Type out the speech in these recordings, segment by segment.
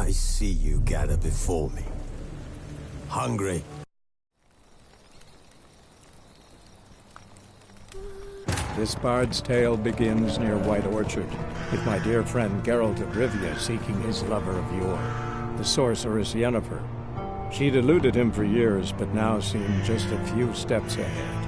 I see you gather before me. Hungry? This bard's tale begins near White Orchard, with my dear friend Geralt of Rivia seeking his lover of yore, the sorceress Yennefer. She'd eluded him for years, but now seemed just a few steps ahead.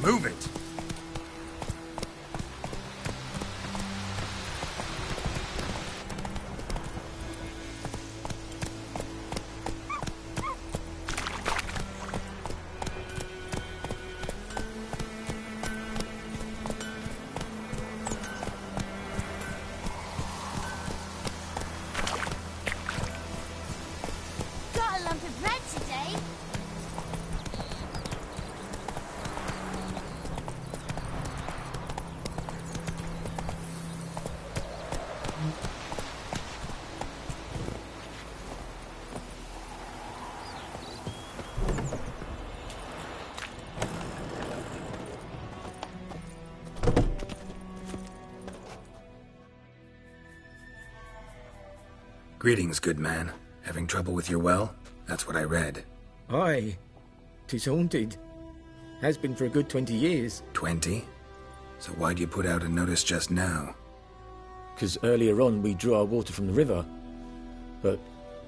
Move it! Got a lump of bread today. Greetings, good man. Having trouble with your well? That's what I read. Aye. 'Tis haunted. Has been for a good 20 years. 20? So why'd you put out a notice just now? 'Cause earlier on we drew our water from the river. But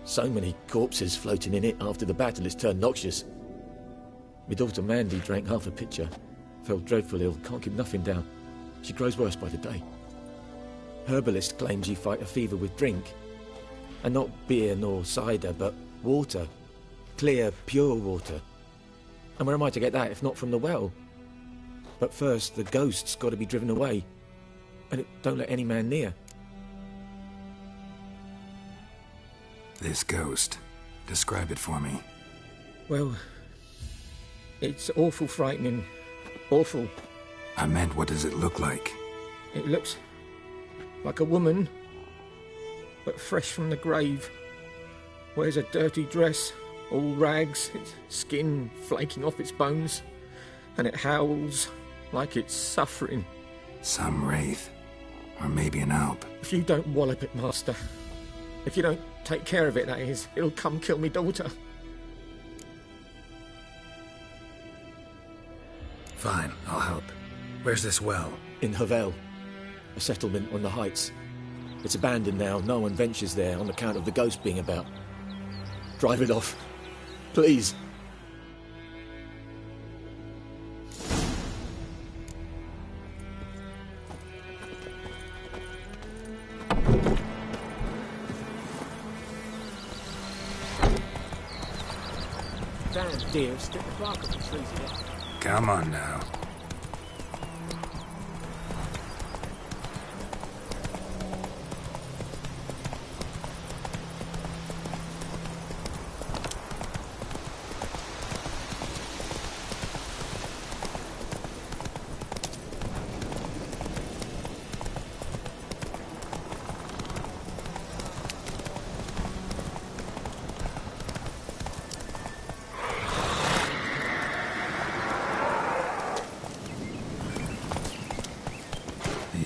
so many corpses floating in it after the battle it's turned noxious. My daughter Mandy drank half a pitcher. Fell dreadful ill, can't keep nothing down. She grows worse by the day. Herbalist claims you fight a fever with drink. And not beer nor cider, but water. Clear, pure water. And where am I to get that if not from the well? But first, the ghost's got to be driven away. And it don't let any man near. This ghost. Describe it for me. Well, it's awful frightening. Awful. I meant, what does it look like? It looks like a woman, but fresh from the grave. Wears a dirty dress, all rags, its skin flaking off its bones, and it howls like it's suffering. Some wraith. Or maybe an alp. If you don't wallop it, Master, if you don't take care of it, that is, it'll come kill me daughter. Fine, I'll help. Where's this well? In Havel, a settlement on the heights. It's abandoned now, no one ventures there on account of the ghost being about. Drive it off, please. Damn deer, stick the bark off the trees again. Come on now.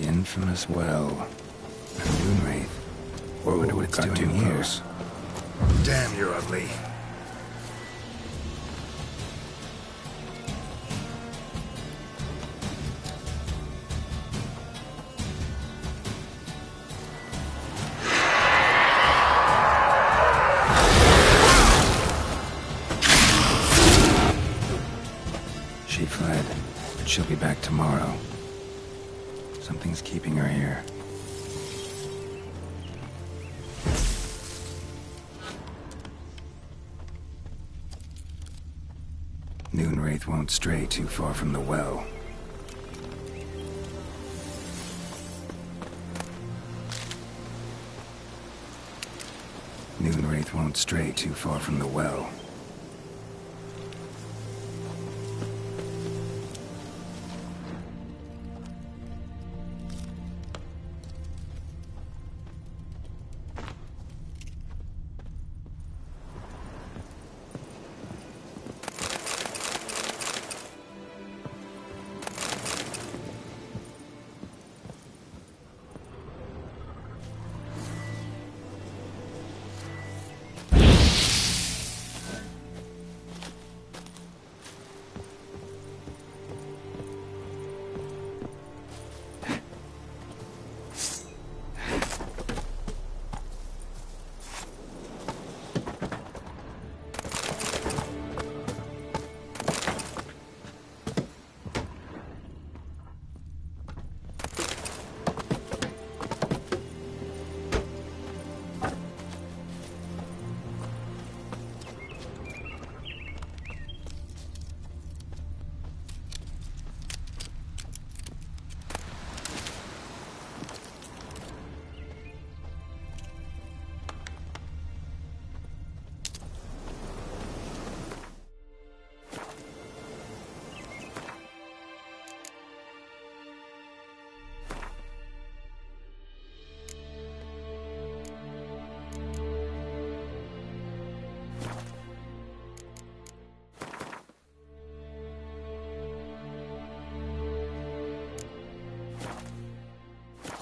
Infamous well. A moonwraith. I wonder what it's doing here. Damn, you're ugly. She'll be back tomorrow. Something's keeping her here. Noonwraith won't stray too far from the well. Noonwraith won't stray too far from the well.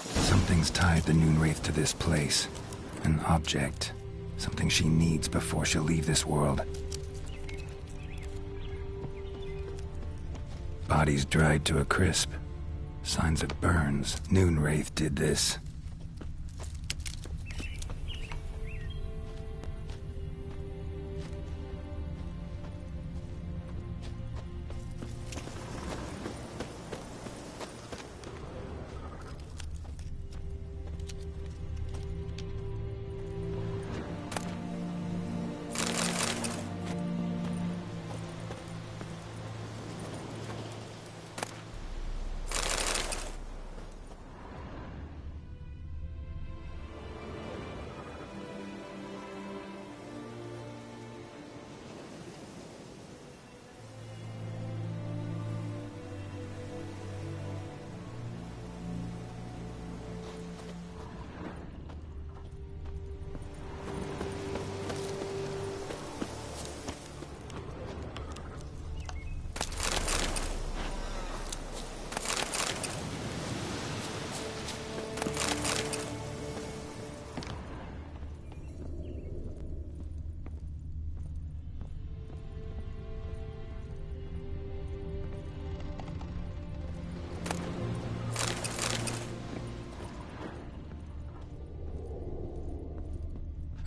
Something's tied the Noonwraith to this place. An object. Something she needs before she'll leave this world. Bodies dried to a crisp. Signs of burns. Noonwraith did this.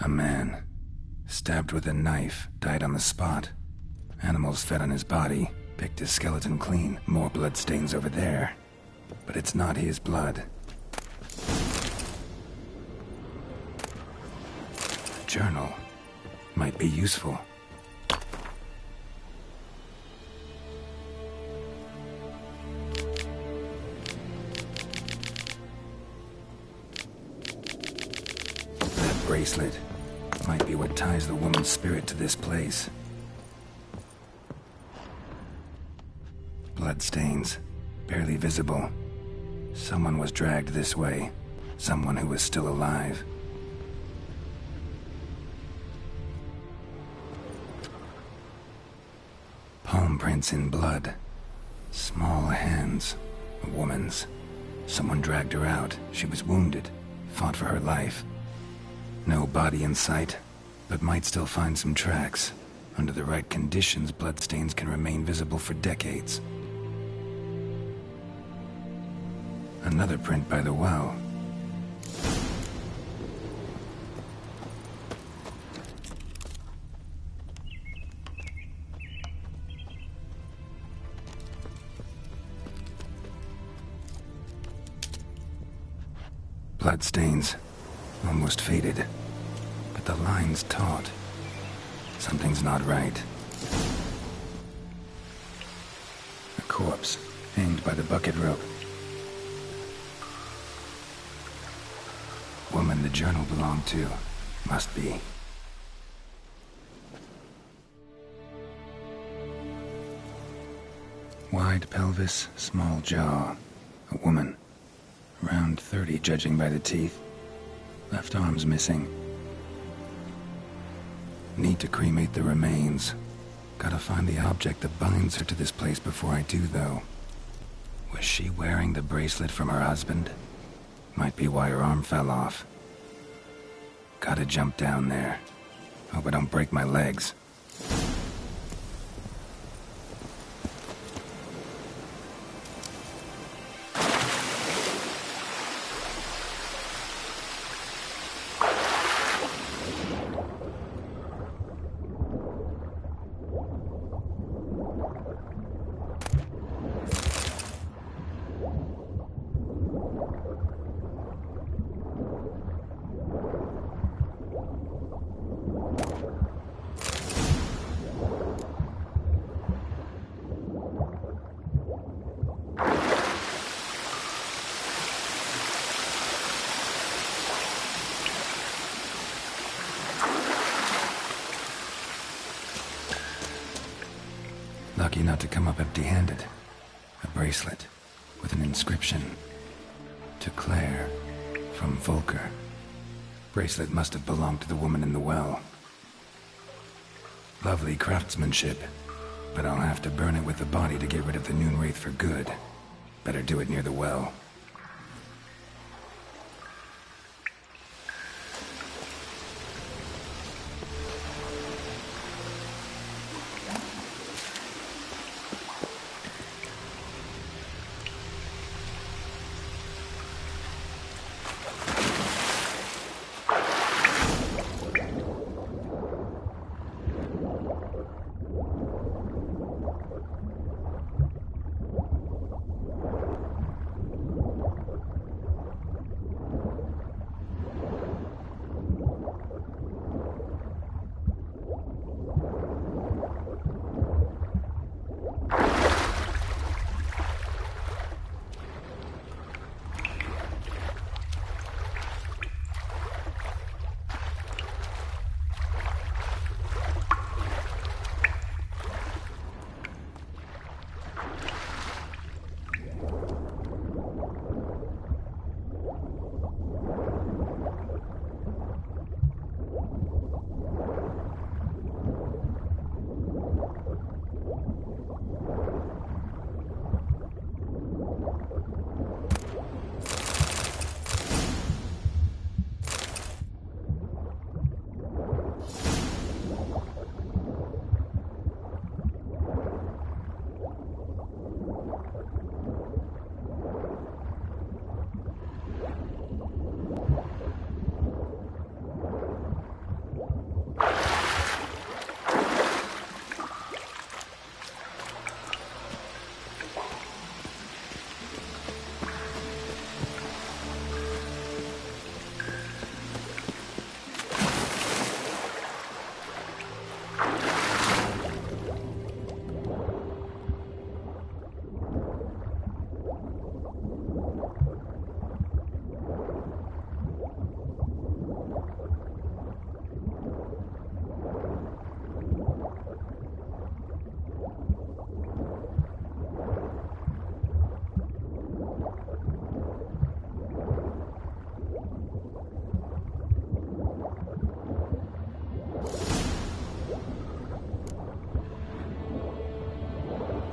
A man, stabbed with a knife, died on the spot. Animals fed on his body, picked his skeleton clean. More bloodstains over there. But it's not his blood. A journal might be useful. That bracelet might be what ties the woman's spirit to this place. Bloodstains, barely visible. Someone was dragged this way. Someone who was still alive. Palm prints in blood. Small hands. A woman's. Someone dragged her out. She was wounded. Fought for her life. No body in sight, but might still find some tracks. Under the right conditions, bloodstains can remain visible for decades. Another print by the well. Bloodstains. Almost faded. But the line's taut. Something's not right. A corpse, hanged by the bucket rope. Woman the journal belonged to. Must be. Wide pelvis, small jaw. A woman. Around 30, judging by the teeth. Left arm's missing. Need to cremate the remains. Gotta find the object that binds her to this place before I do, though. Was she wearing the bracelet from her husband? Might be why her arm fell off. Gotta jump down there. Hope I don't break my legs. Lucky not to come up empty-handed. A bracelet with an inscription. To Claire, from Volker. Bracelet must have belonged to the woman in the well. Lovely craftsmanship, but I'll have to burn it with the body to get rid of the Noon Wraith for good. Better do it near the well.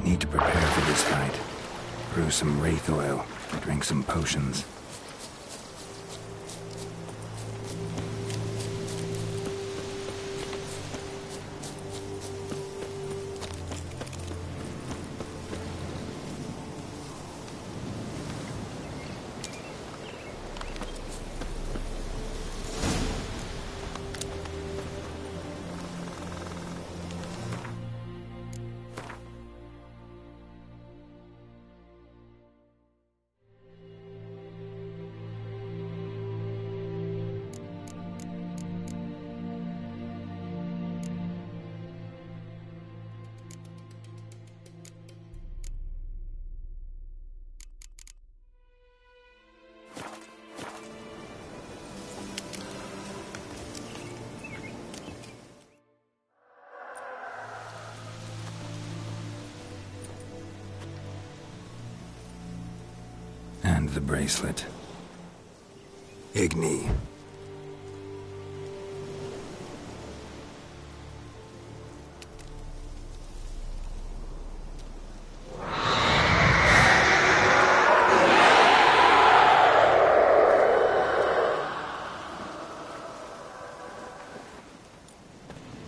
Need to prepare for this fight. Brew some wraith oil, drink some potions. And the bracelet. Igni.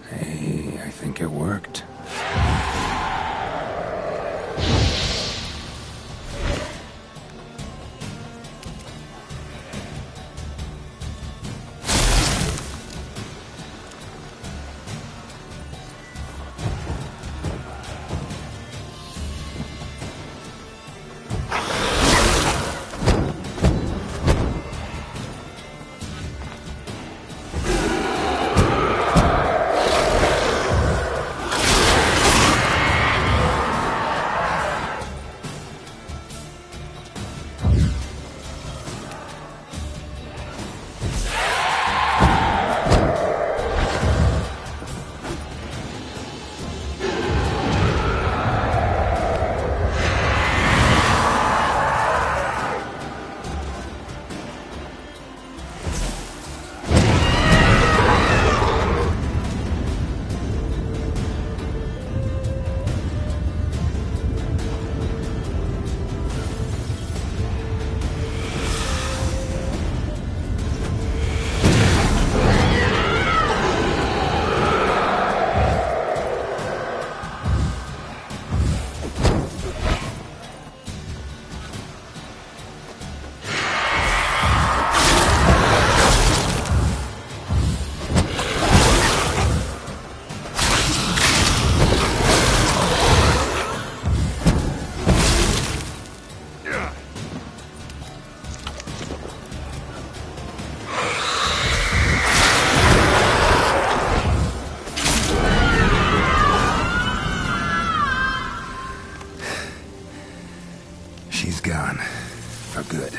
Hey, I think it worked. She's gone. For good.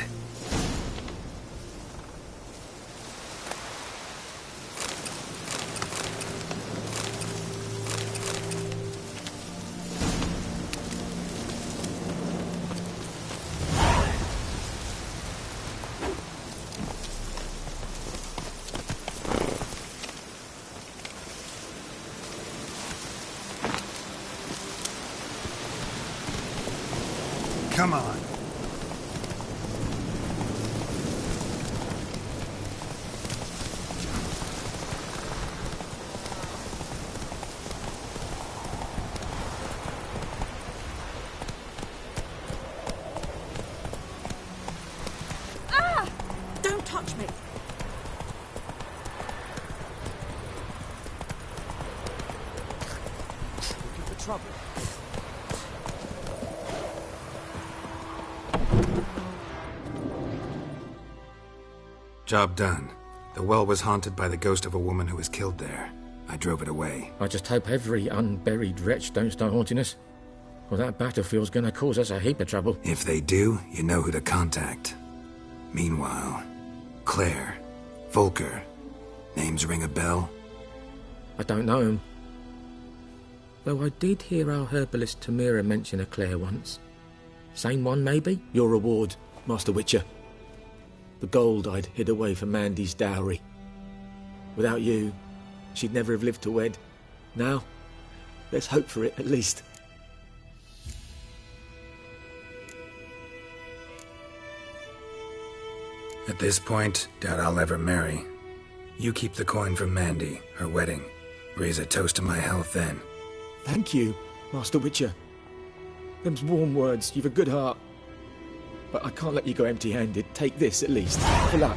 Come on. Ah! Don't touch me. Looking for trouble. Job done. The well was haunted by the ghost of a woman who was killed there. I drove it away. I just hope every unburied wretch don't start haunting us. Well, that battlefield's gonna cause us a heap of trouble. If they do, you know who to contact. Meanwhile, Claire, Volker. Names ring a bell? I don't know him. Though I did hear our herbalist Tamira mention a Claire once. Same one, maybe? Your reward, Master Witcher. The gold I'd hid away for Mandy's dowry. Without you, she'd never have lived to wed. Now, let's hope for it, at least. At this point, doubt I'll ever marry. You keep the coin from Mandy, her wedding. Raise a toast to my health then. Thank you, Master Witcher. Them's warm words, you've a good heart. But I can't let you go empty-handed. Take this, at least. For luck.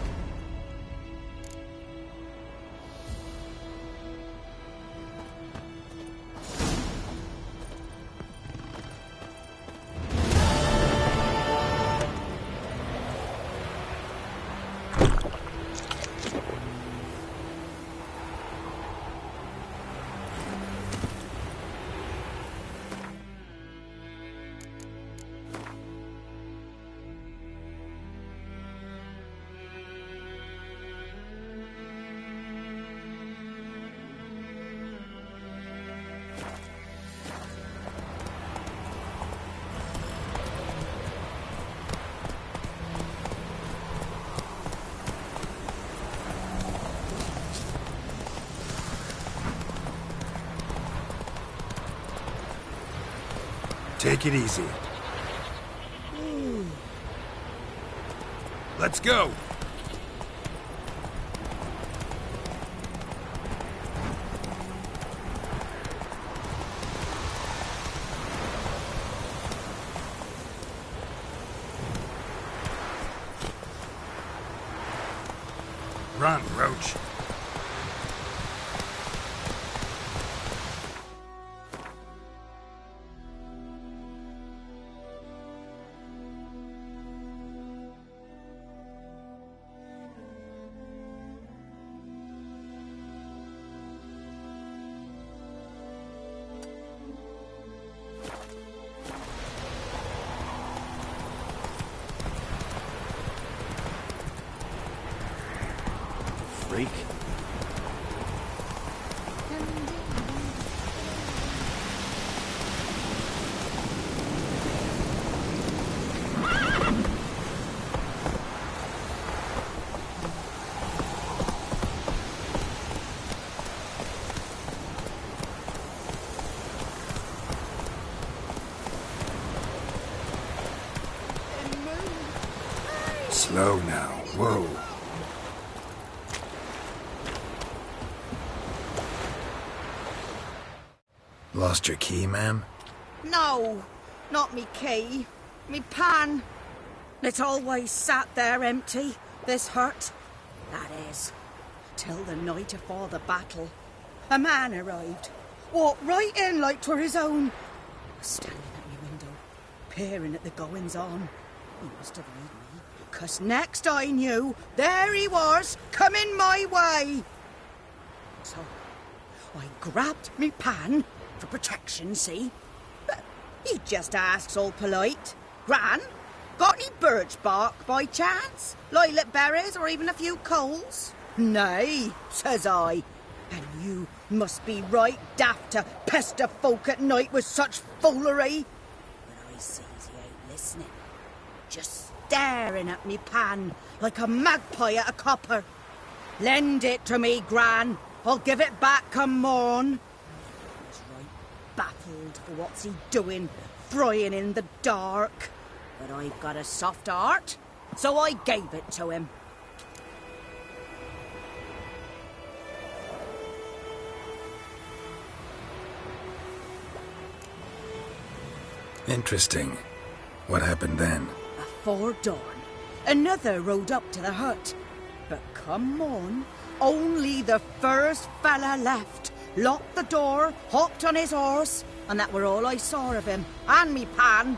Take it easy. Let's go! Run, Roach. Freak. Slow now. Whoa. Lost your key, ma'am? No, not me key. Me pan. It's always sat there empty, this hut. That is, till the night afore the battle. A man arrived, walked right in like 'twere his own. Was standing at me window, peering at the goings-on. He must have heard me, 'cause next I knew, there he was, coming my way. So, I grabbed me pan, for protection, see? But he just asks all polite. Gran, got any birch bark by chance? Lilac berries or even a few coals? Nay, says I. And you must be right daft to pester folk at night with such foolery. But I sees he ain't listening. Just staring at me pan like a magpie at a copper. Lend it to me, Gran. I'll give it back come morn. Baffled for what's he doing, frying in the dark. But I've got a soft heart, so I gave it to him. Interesting. What happened then? Afore dawn, another rode up to the hut. But come on, only the first fella left. Locked the door, hopped on his horse, and that were all I saw of him, and me pan.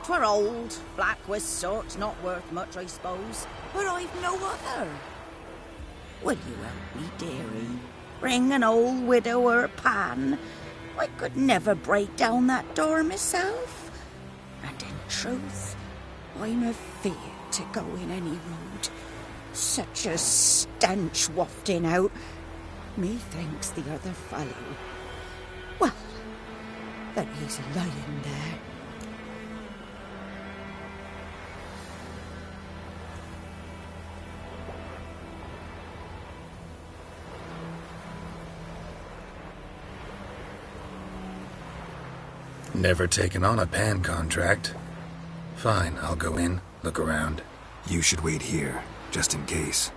'Twere old, black with sort, not worth much, I suppose, but I've no other. Will you help me, dearie? Bring an old widower pan. I could never break down that door myself. And in truth, I'm afeard to go in any road. Such a stench wafting out. Methinks the other fellow, well, that he's lying there. Never taken on a pan contract. Fine, I'll go in, look around. You should wait here, just in case.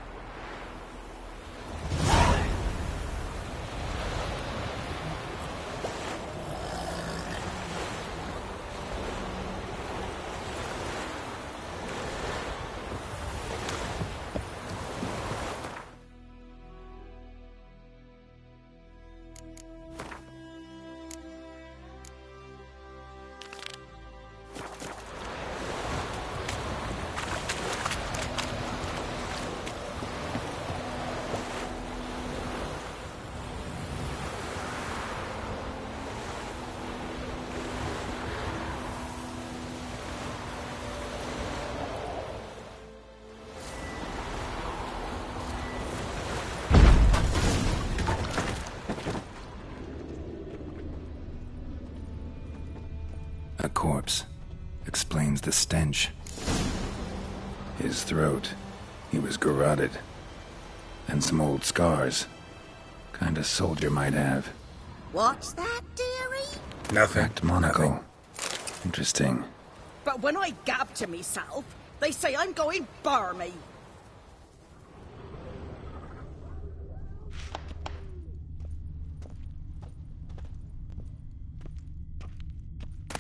A corpse. Explains the stench. His throat. He was garroted. And some old scars. Kind of soldier might have. What's that, dearie? Nothing. Monocle. Interesting. But when I gab to myself, they say I'm going barmy.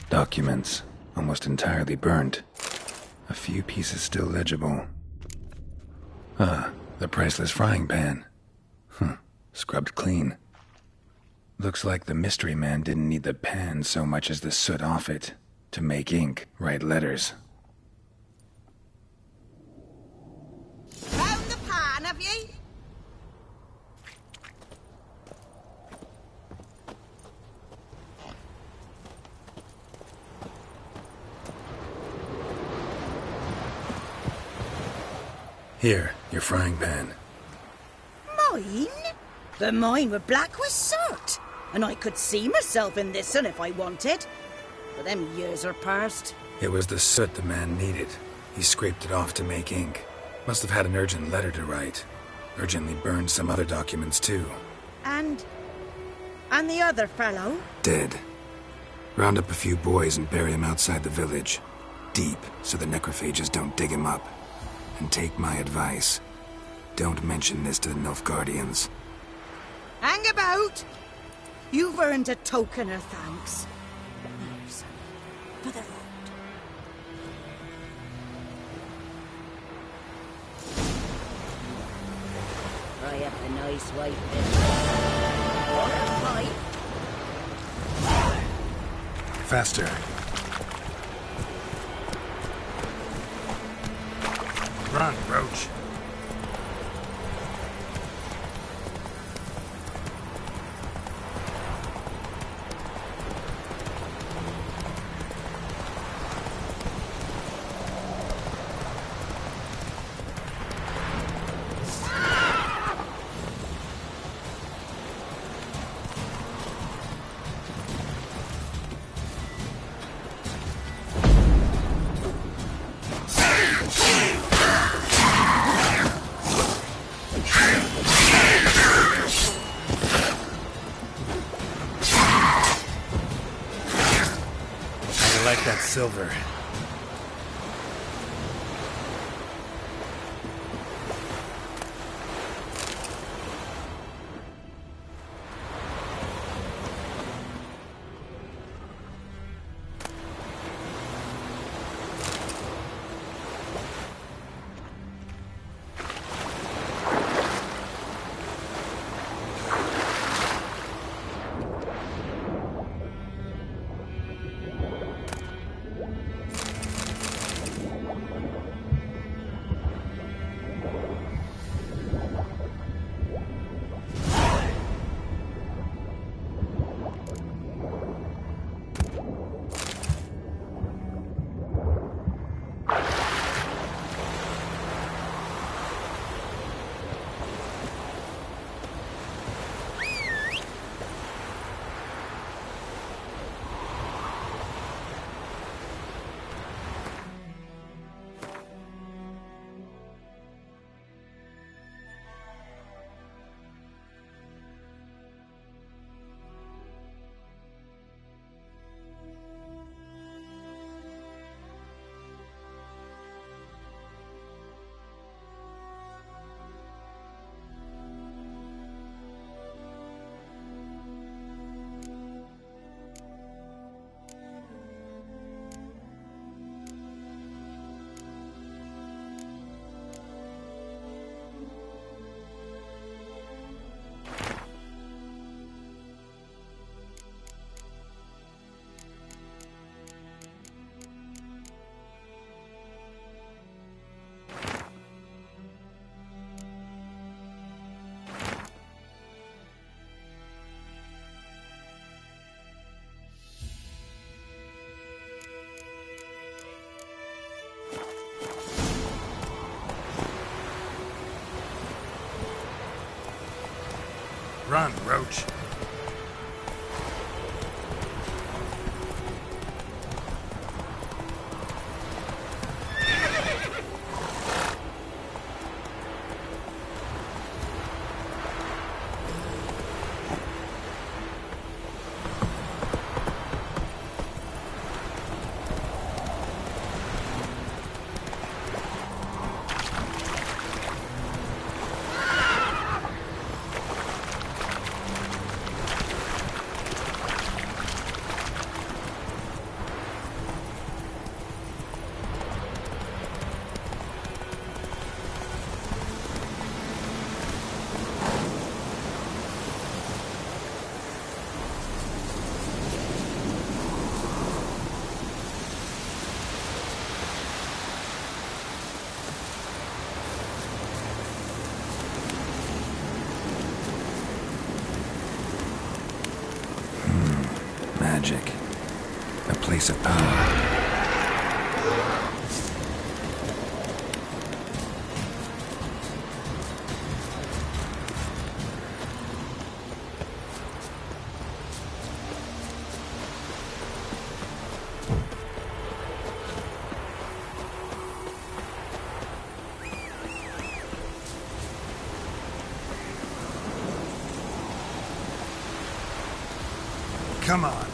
Documents, almost entirely burnt. A few pieces still legible. Ah, the priceless frying pan. Scrubbed clean. Looks like the mystery man didn't need the pan so much as the soot off it to make ink, write letters. Found the pan, have ye? Here, your frying pan. Mine? But mine were black with soot, and I could see myself in this one if I wanted. But them years are past. It was the soot the man needed. He scraped it off to make ink. Must have had an urgent letter to write. Urgently burned some other documents too. And the other fellow? Dead. Round up a few boys and bury him outside the village. Deep, so the necrophages don't dig him up. And take my advice. Don't mention this to the Nilfgaardians. Hang about! You've earned a token of thanks. Here, son, for the road. I have a nice white business. Faster. Run, Roach. Silver. Run, Roach. magic. A place of power. Come on.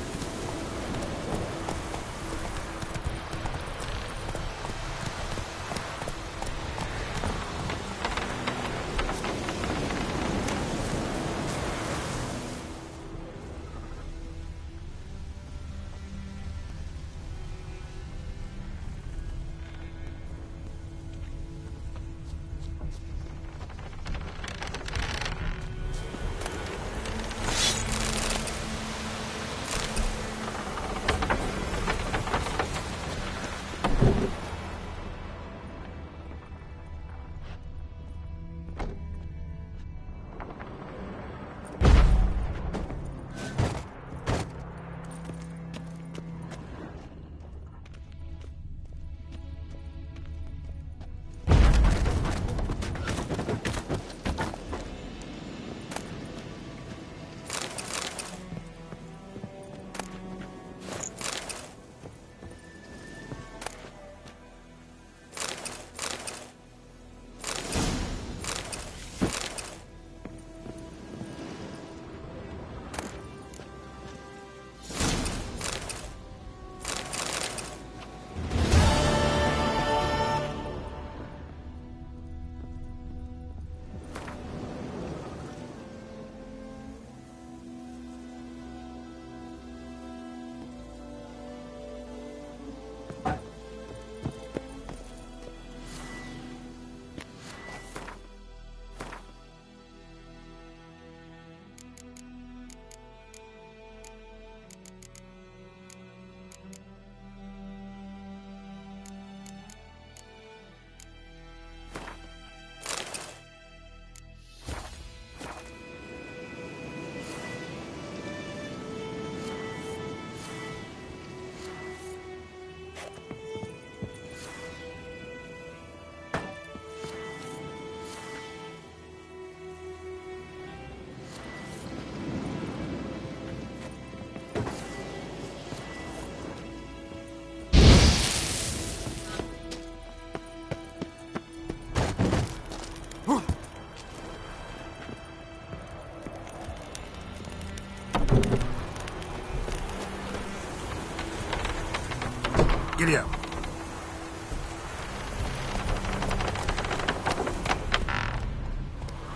Giddy up.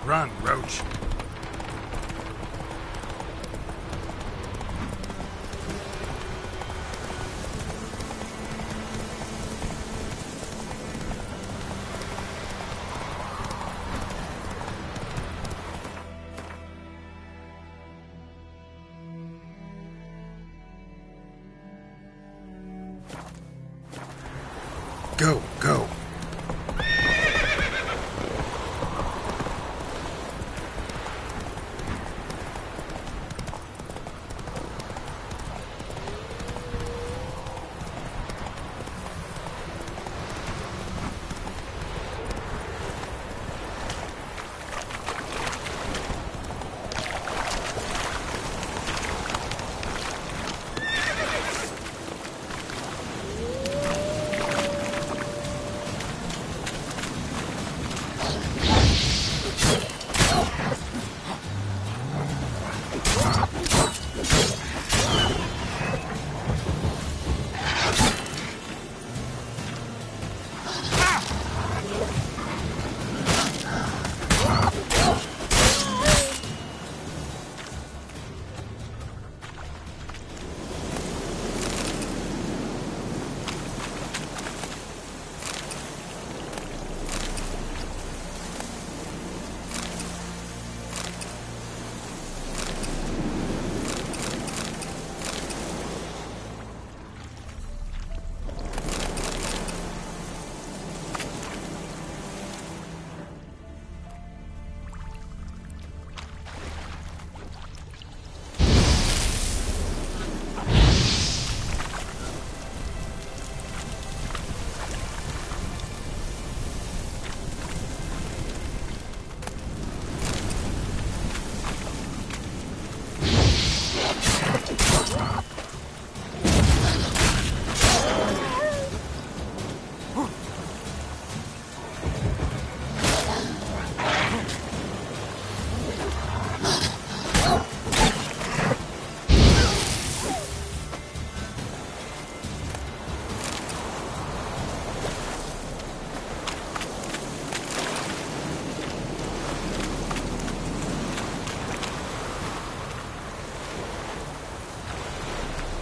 Run, Roach. Go, go.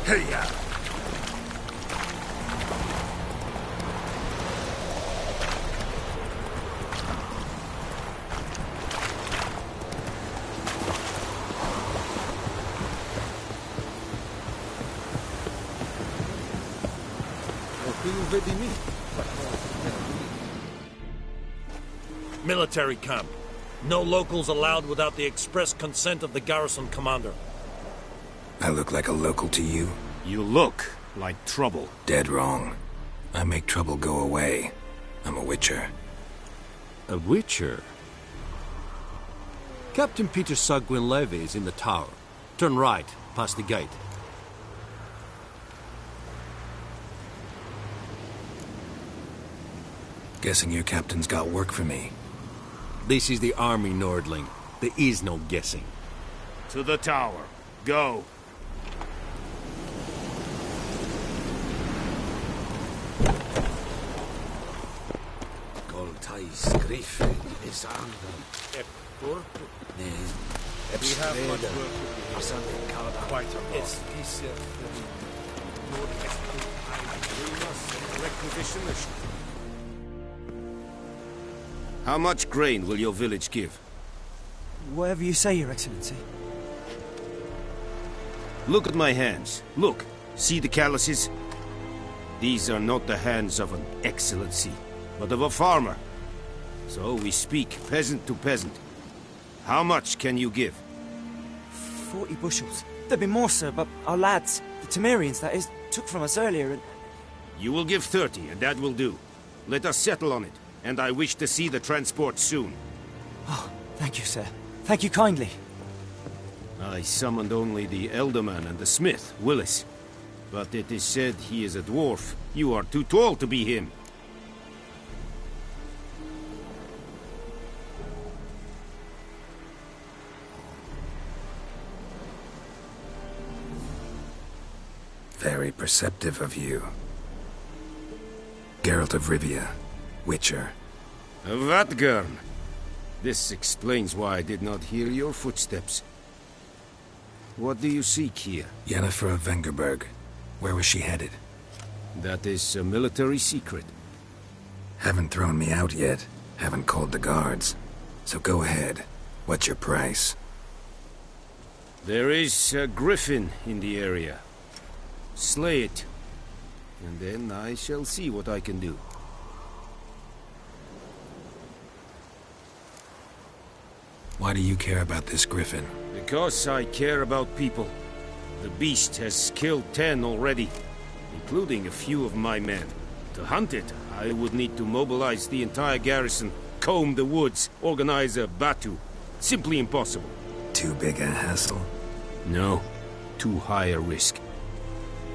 Hey-ya! Military camp. No locals allowed without the express consent of the garrison commander. I look like a local to you? You look like trouble. Dead wrong. I make trouble go away. I'm a witcher. A witcher? Captain Peter Sagwin Levy is in the tower. Turn right, past the gate. Guessing your captain's got work for me. This is the army, Nordling. There is no guessing. To the tower. Go. Goltais Griffin is under. We have much work to do. Quite a lot. We must requisition the ship. How much grain will your village give? Whatever you say, Your Excellency. Look at my hands. Look. See the calluses? These are not the hands of an excellency, but of a farmer. So we speak peasant to peasant. How much can you give? 40 bushels. There'd be more, sir, but our lads, the Temerians, that is, took from us earlier and... You will give 30, and that will do. Let us settle on it, and I wish to see the transport soon. Oh, thank you, sir. Thank you kindly. I summoned only the Elderman and the smith, Willis. But it is said he is a dwarf. You are too tall to be him. Very perceptive of you. Geralt of Rivia, Witcher. Vatgern! This explains why I did not hear your footsteps. What do you seek here? Yennefer of Vengerberg. Where was she headed? That is a military secret. Haven't thrown me out yet. Haven't called the guards. So go ahead. What's your price? There is a griffin in the area. Slay it. And then I shall see what I can do. Why do you care about this griffin? Because I care about people. The beast has killed 10 already, including a few of my men. To hunt it, I would need to mobilize the entire garrison, comb the woods, organize a batu. Simply impossible. Too big a hassle? No, too high a risk.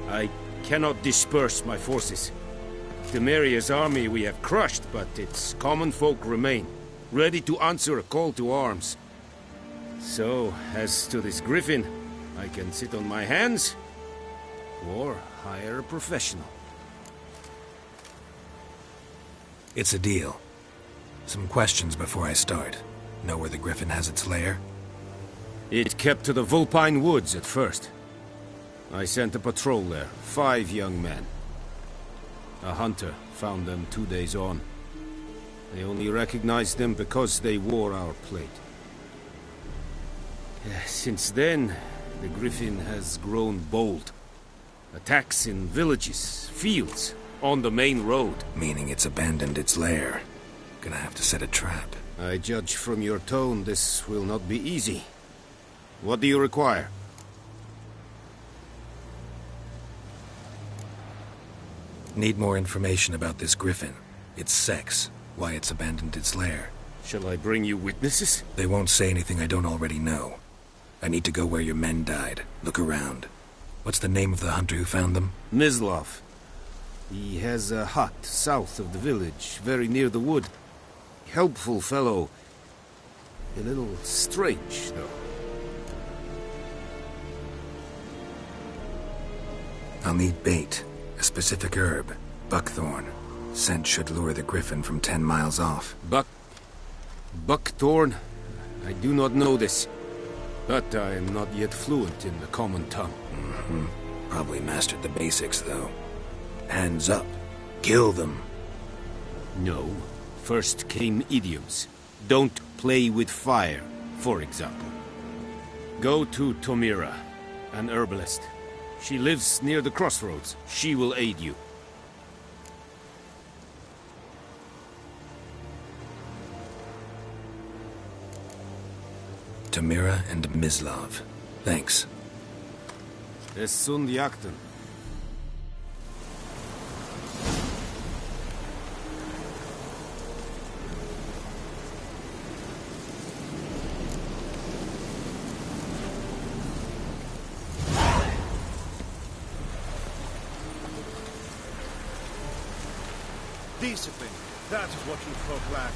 I cannot disperse my forces. Temeria's army we have crushed, but its common folk remain, ready to answer a call to arms. So, as to this griffin, I can sit on my hands, or hire a professional. It's a deal. Some questions before I start. Know where the griffin has its lair? It kept to the Vulpine Woods at first. I sent a patrol there, 5 young men. A hunter found them 2 days on. They only recognized them because they wore our plate. Since then, the griffin has grown bold. Attacks in villages, fields, on the main road. Meaning it's abandoned its lair. Gonna have to set a trap. I judge from your tone this will not be easy. What do you require? Need more information about this griffin. Its sex, why it's abandoned its lair. Shall I bring you witnesses? They won't say anything I don't already know. I need to go where your men died. Look around. What's the name of the hunter who found them? Mislav. He has a hut south of the village, very near the wood. Helpful fellow. A little strange, though. I'll need bait. A specific herb. Buckthorn. Scent should lure the griffin from 10 miles off. Buckthorn? I do not know this. But I am not yet fluent in the common tongue. Probably mastered the basics, though. Hands up. Kill them. No. First came idioms. Don't play with fire, for example. Go to Tomira, an herbalist. She lives near the crossroads. She will aid you. Tomira and Mislav. Thanks. Es sunt jakten. Discipline. That is what you folk lack.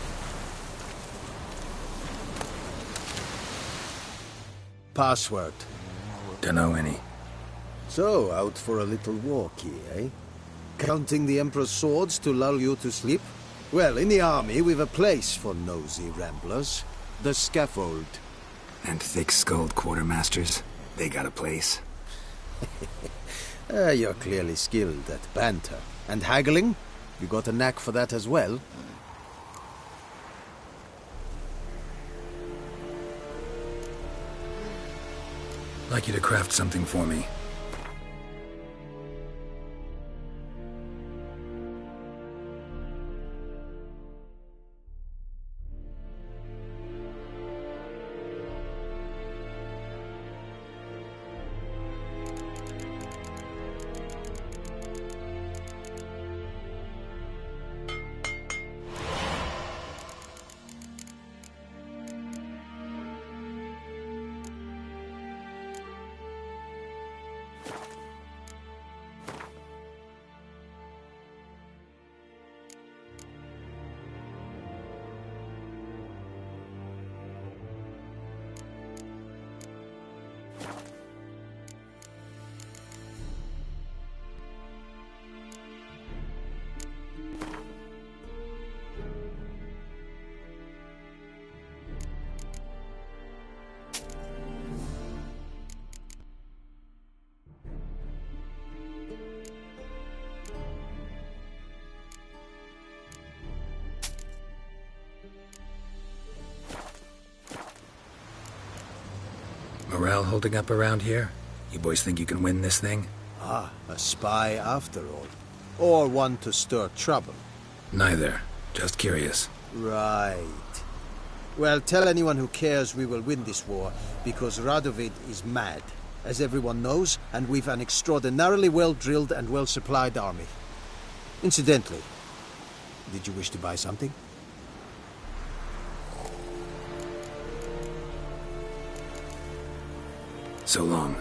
Password. Dunno any. So, out for a little walkie, eh? Counting the Emperor's swords to lull you to sleep? Well, in the army, we've a place for nosy ramblers. The scaffold. And thick-skulled quartermasters. They got a place. You're clearly skilled at banter. And haggling? You got a knack for that as well? Like you to craft something for me. Morale holding up around here? You boys think you can win this thing? Ah, a spy after all. Or one to stir trouble. Neither. Just curious. Right. Well, tell anyone who cares we will win this war, because Radovid is mad, as everyone knows, and we've an extraordinarily well-drilled and well-supplied army. Incidentally, did you wish to buy something? So long.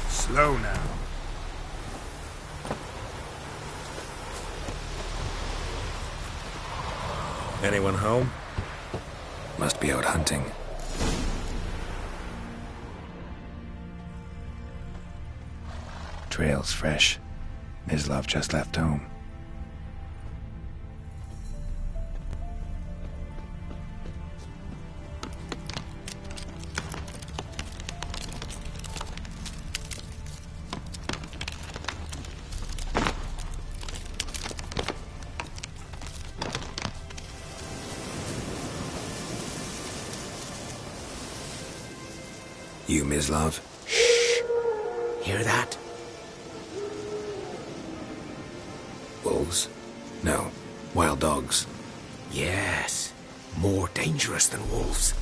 Slow now. Anyone home? Must be out hunting. Trail's fresh. Mislav just left home. You, Mislav? Shh! Hear that? Wolves? No. Wild dogs. Yes. More dangerous than wolves.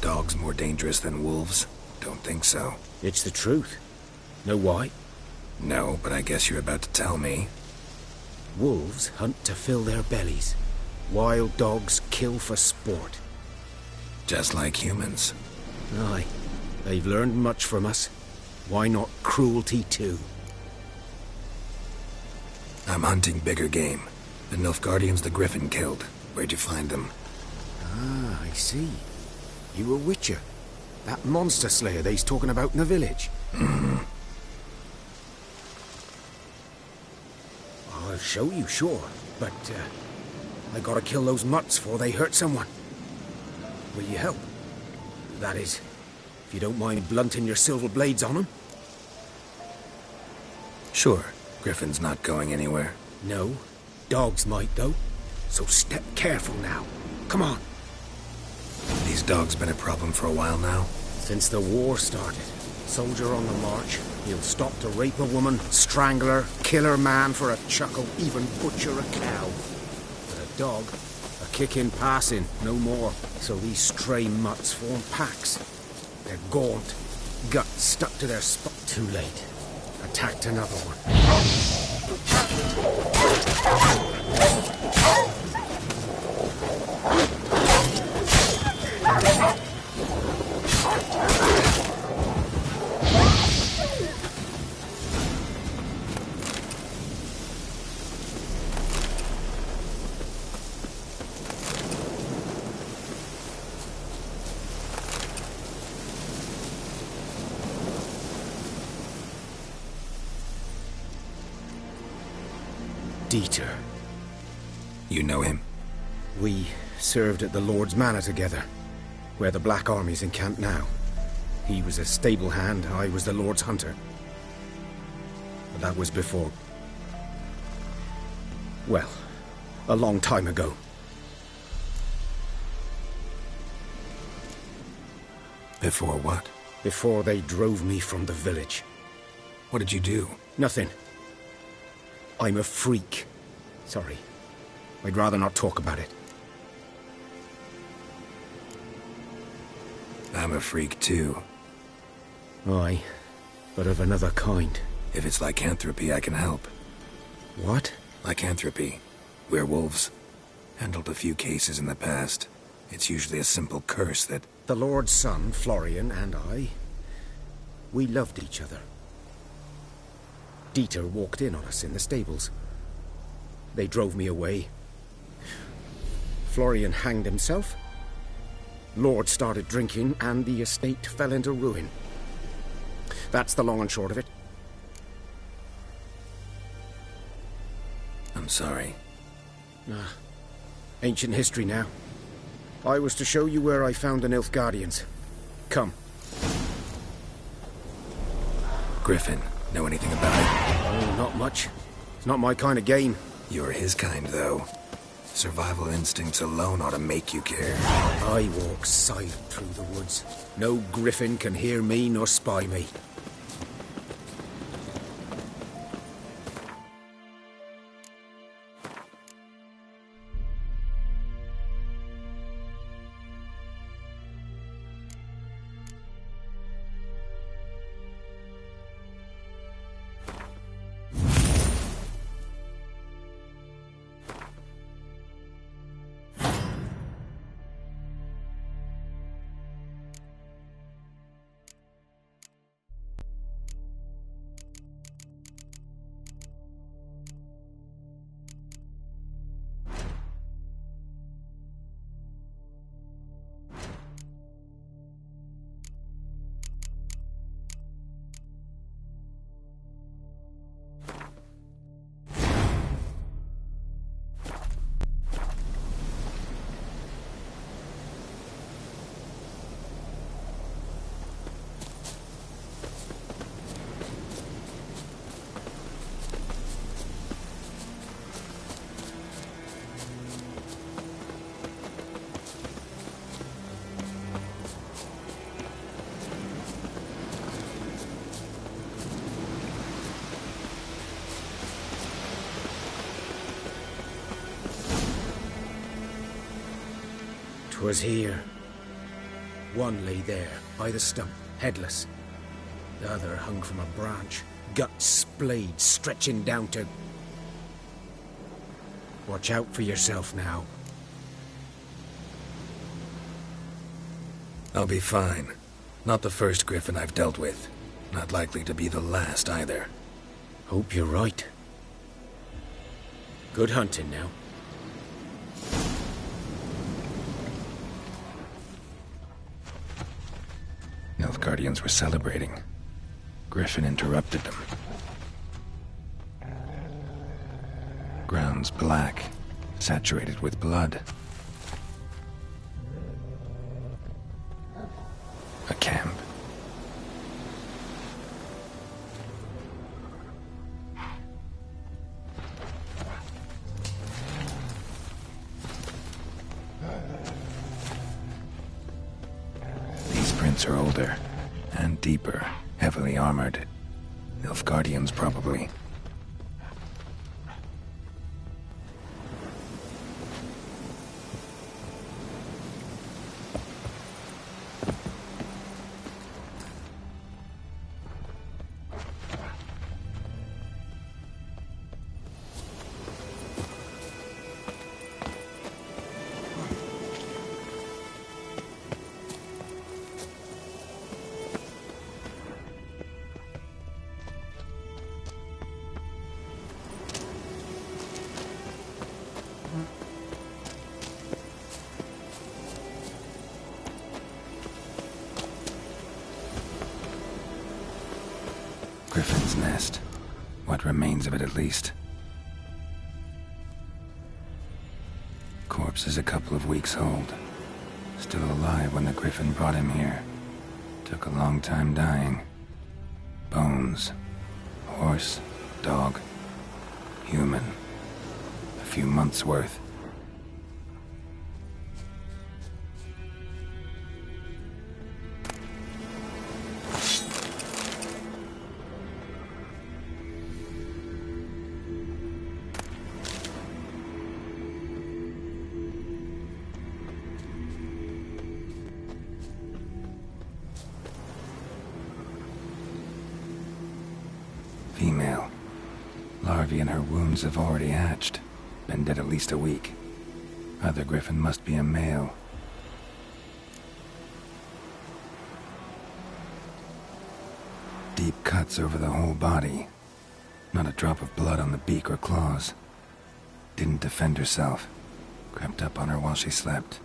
Dogs more dangerous than wolves? Don't think so. It's the truth. Know why? No, but I guess you're about to tell me. Wolves hunt to fill their bellies. Wild dogs kill for sport. Just like humans. Aye. They've learned much from us. Why not cruelty too? I'm hunting bigger game. The Nilfgaardians the Griffin killed. Where'd you find them? Ah, I see. You a witcher. That monster slayer they's talking about in the village. Mm-hmm. I'll show you, sure. But, I gotta kill those mutts before they hurt someone. Will you help? That is, if you don't mind blunting your silver blades on them. Sure. Griffin's not going anywhere. No. Dogs might, though. So step careful now. Come on. These dogs been a problem for a while now? Since the war started. Soldier on the march. He'll stop to rape a woman, strangle her, kill her man for a chuckle, even butcher a cow. But a dog, a kick in passing, no more. So these stray mutts form packs. They're gaunt, guts stuck to their spot. Too late. Attacked another one. Dieter. You know him? We served at the Lord's Manor together, where the Black Army's encamped now. He was a stable hand, I was the Lord's hunter. But that was before... well, a long time ago. Before what? Before they drove me from the village. What did you do? Nothing. I'm a freak. Sorry. I'd rather not talk about it. I'm a freak too. Aye, but of another kind. If it's lycanthropy, I can help. What? Lycanthropy. Werewolves. Handled a few cases in the past. It's usually a simple curse that... The Lord's son, Florian, and I... we loved each other. Dieter walked in on us in the stables. They drove me away. Florian hanged himself. Lord started drinking, and the estate fell into ruin. That's the long and short of it. I'm sorry. Ancient history now. I was to show you where I found the Nilfgaardians. Come. Griffin, know anything about it? Oh, not much. It's not my kind of game. You're his kind, though. Survival instincts alone ought to make you care. I walk silent through the woods. No griffin can hear me nor spy me. 'Twas here. One lay there, by the stump, headless. The other hung from a branch, guts splayed, stretching down to... Watch out for yourself now. I'll be fine. Not the first Griffin I've dealt with. Not likely to be the last, either. Hope you're right. Good hunting now. Nilfgaardians were celebrating. Griffin interrupted them. Ground's black, saturated with blood. A camp. These prints are older and deeper, heavily armored. Nilfgaardians, probably. Griffin's nest. What remains of it, at least. Corpse is a couple of weeks old. Still alive when the Griffin brought him here. Took a long time dying. Bones. Horse. Dog. Human. A few months' worth. Female. Larvae in her wounds have already hatched. Been dead at least a week. Other Griffin must be a male. Deep cuts over the whole body. Not a drop of blood on the beak or claws. Didn't defend herself. Crept up on her while she slept.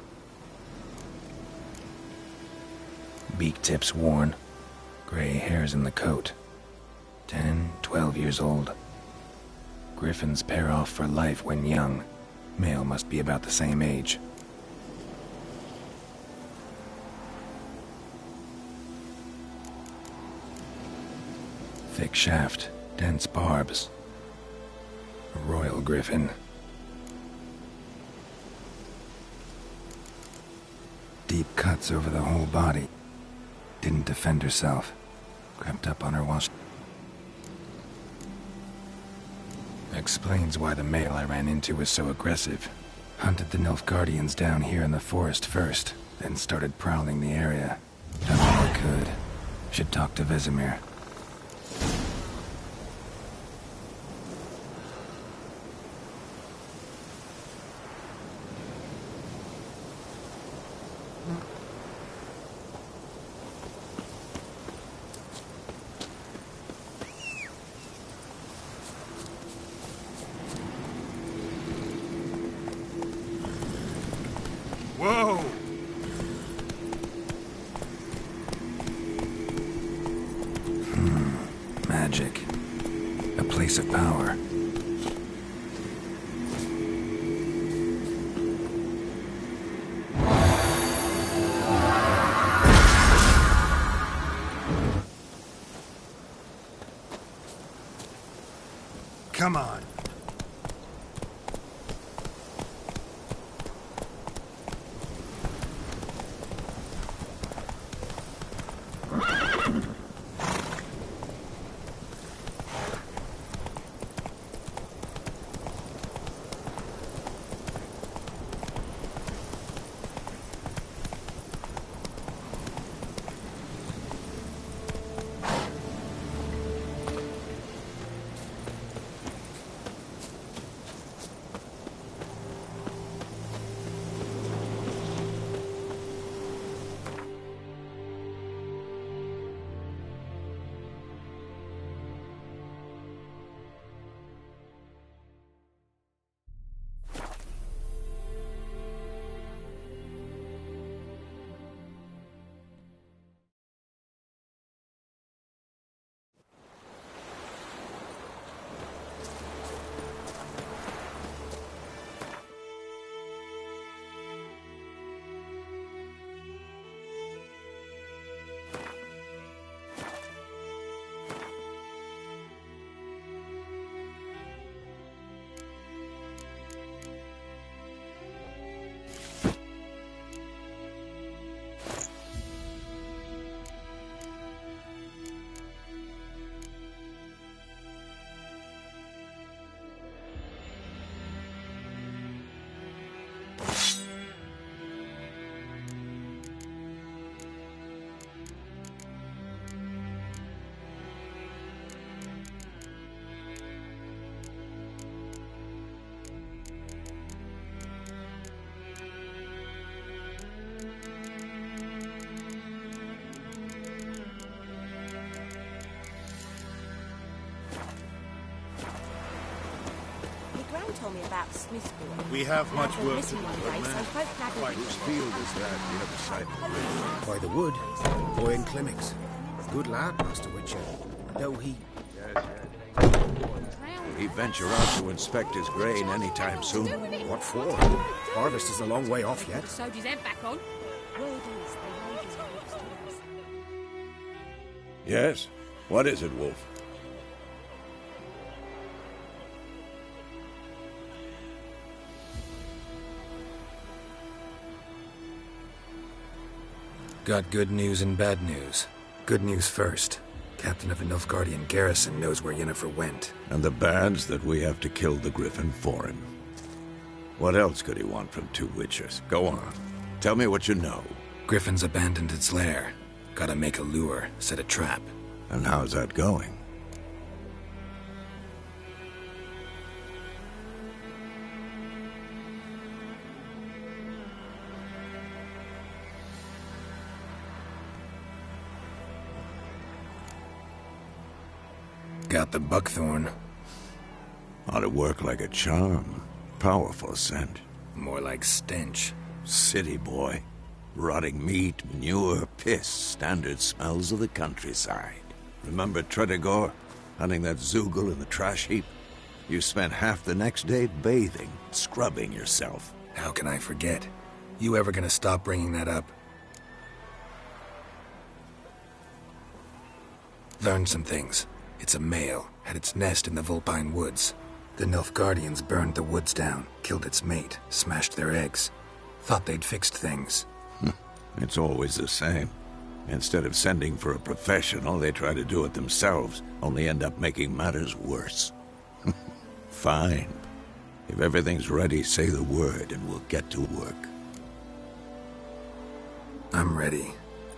Beak tips worn. Gray hairs in the coat. 10, 12 years old. Griffins pair off for life when young. Male must be about the same age. Thick shaft, dense barbs. A royal griffin. Deep cuts over the whole body. Didn't defend herself. Crept up on her while she... Explains why the male I ran into was so aggressive. Hunted the Nilfgaardians down here in the forest first, then started prowling the area. Done all I could. Should talk to Vesemir. Whoa! Magic. A place of power. Come on. told me about Smith's boy. We have much Lad went work to missing do, one day, man. so folk had a Whose field is that the other side of the river? By the wood, boy in Climmix. Good lad, Master Witcher. Though he... He venture out to inspect his grain anytime soon. What for? Harvest is a long way off yet. Sewed his head back on. Word is they laid his corpse to us. Yes? What is it, Wolf? Got good news and bad news. Good news first. Captain of the Nilfgaardian garrison knows where Yennefer went. And the bad's that we have to kill the Griffin for him. What else could he want from two Witchers? Go on. Tell me what you know. Griffin's abandoned its lair. Gotta make a lure, set a trap. And how's that going? Got the buckthorn. Ought to work like a charm. Powerful scent. More like stench. City boy. Rotting meat, manure, piss. Standard smells of the countryside. Remember Tredegor? Hunting that Zoogle in the trash heap? You spent half the next day bathing, scrubbing yourself. How can I forget? You ever gonna stop bringing that up? Learned some things. It's a male, had its nest in the Vulpine Woods. The Nilfgaardians burned the woods down, killed its mate, smashed their eggs. Thought they'd fixed things. It's always the same. Instead of sending for a professional, they try to do it themselves, only end up making matters worse. Fine. If everything's ready, say the word and we'll get to work. I'm ready.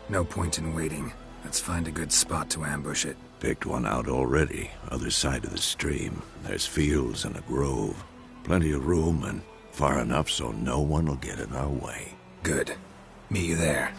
No point in waiting. Let's find a good spot to ambush it. Picked one out already, other side of the stream. There's fields and a grove. Plenty of room and far enough so no one will get in our way. Good. Meet you there.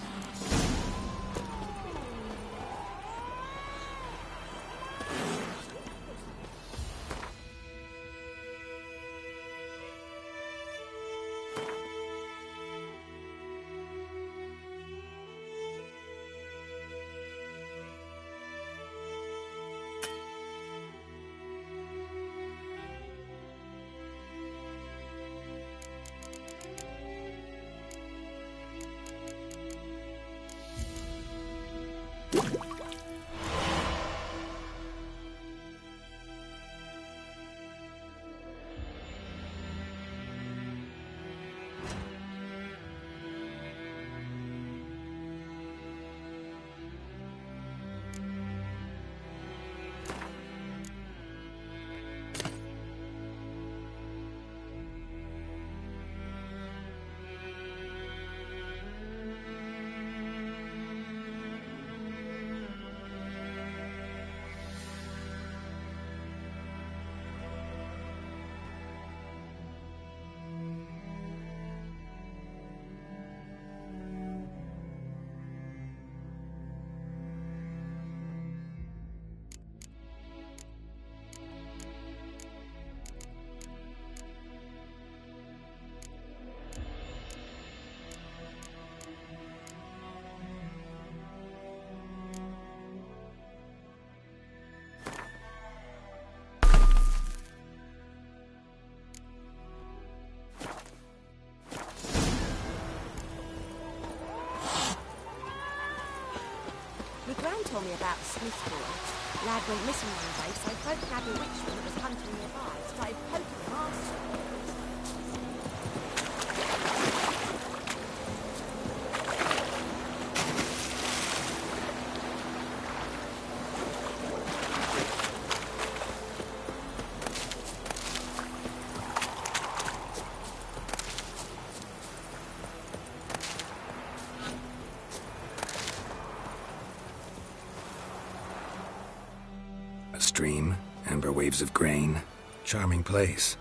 My gran told me about Smith's boy. Lad went missing one day, so folk had a witchman that was hunting nearby. Started poking him after. Stream, amber waves of grain. Charming place.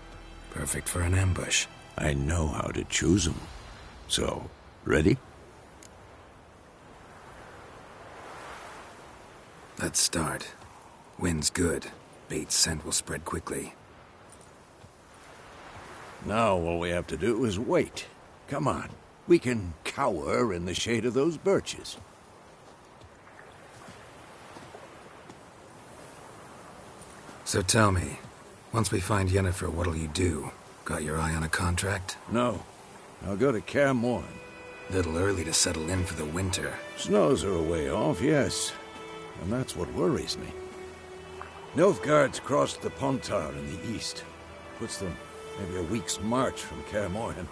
Perfect for an ambush. I know how to choose them. So, ready? Let's start. Wind's good. Bait's scent will spread quickly. Now all we have to do is wait. Come on. We can cower in the shade of those birches. So tell me, once we find Yennefer, what'll you do? Got your eye on a contract? No. I'll go to Kaer Morhen. Little early to settle in for the winter. Snows are a way off, yes. And that's what worries me. Nilfgaard's crossed the Pontar in the east. Puts them maybe a week's march from Kaer Morhen.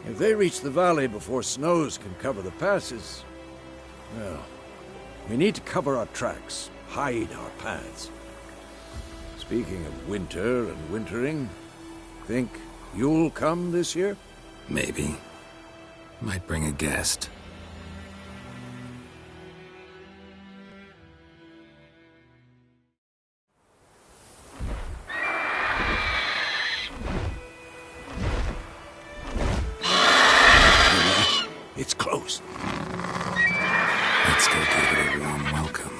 If they reach the valley before snows can cover the passes, well, we need to cover our tracks, hide our paths. Speaking of winter and wintering, think you'll come this year? Maybe. Might bring a guest. It's close. Let's go give it a warm welcome.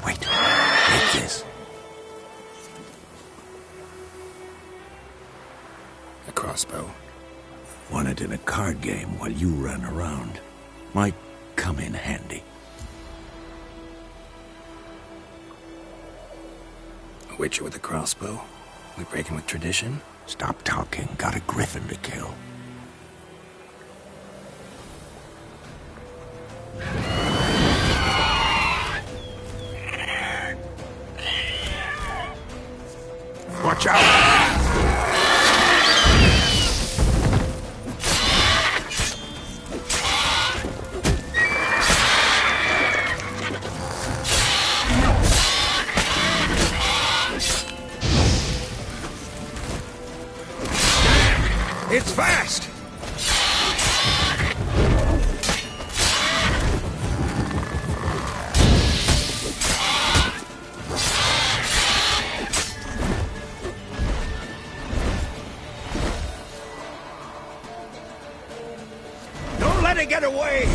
Wait. Like this. A crossbow. Won it in a card game while you ran around. Might come in handy. A witcher with a crossbow? We breaking with tradition? Stop talking. Got a griffin to kill. Watch out! It's fast! Don't let it get away!